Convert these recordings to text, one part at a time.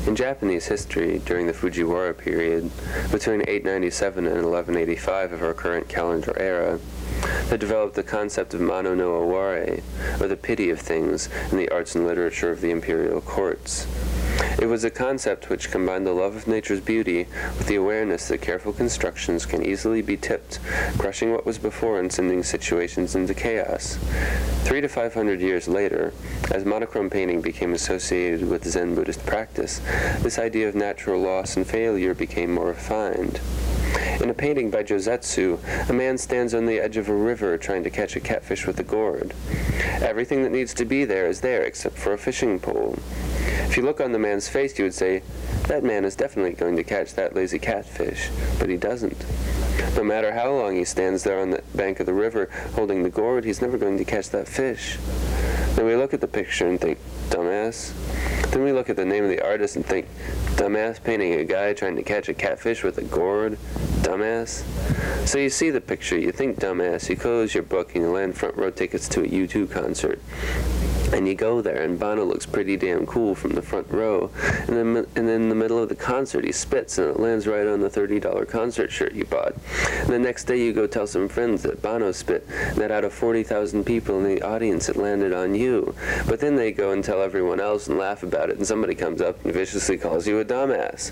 In Japanese history, during the Fujiwara period, between 897 and 1185 of our current calendar era, they developed the concept of mano no aware, or the pity of things, in the arts and literature of the imperial courts. It was a concept which combined the love of nature's beauty with the awareness that careful constructions can easily be tipped, crushing what was before and sending situations into chaos. 300 to 500 years later, as monochrome painting became associated with Zen Buddhist practice, this idea of natural loss and failure became more refined. In a painting by Josetsu, a man stands on the edge of a river trying to catch a catfish with a gourd. Everything that needs to be there is there except for a fishing pole. If you look on the man's face, you would say, that man is definitely going to catch that lazy catfish, but he doesn't. No matter how long he stands there on the bank of the river holding the gourd, he's never going to catch that fish. Then we look at the picture and think, dumbass. Then we look at the name of the artist and think, dumbass painting a guy trying to catch a catfish with a gourd, dumbass. So you see the picture, you think dumbass, you close your book and you land front row tickets to a U2 concert. And you go there, and Bono looks pretty damn cool from the front row. And then in the middle of the concert, he spits, and it lands right on the $30 concert shirt you bought. And the next day, you go tell some friends that Bono spit, and that out of 40,000 people in the audience, it landed on you. But then they go and tell everyone else and laugh about it, and somebody comes up and viciously calls you a dumbass.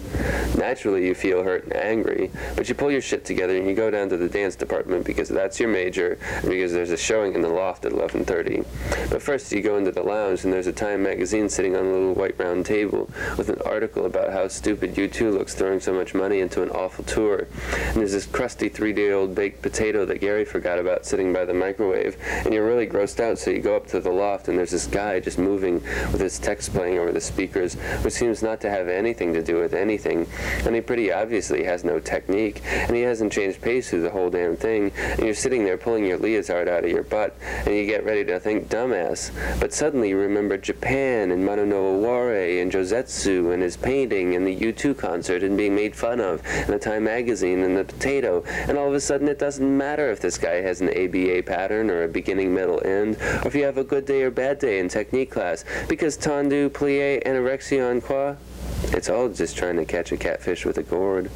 Naturally, you feel hurt and angry, but you pull your shit together and you go down to the dance department because that's your major, and because there's a showing in the loft at 11:30. But first, you go into the lounge, and there's a Time magazine sitting on a little white round table with an article about how stupid U2 looks throwing so much money into an awful tour. And there's this crusty 3-day-old baked potato that Gary forgot about sitting by the microwave, and you're really grossed out, so you go up to the loft, and there's this guy just moving with his text playing over the speakers, which seems not to have anything to do with anything, and he pretty obviously has no technique, and he hasn't changed pace through the whole damn thing, and you're sitting there pulling your leotard out of your butt, and you get ready to think dumbass, but suddenly you remember Japan and Mano no Aware and Josetsu and his painting and the U2 concert and being made fun of and the Time magazine and the potato, and all of a sudden it doesn't matter if this guy has an ABA pattern or a beginning, middle, end, or if you have a good day or bad day in technique class, because tendu, plie, anorexia, quoi, it's all just trying to catch a catfish with a gourd.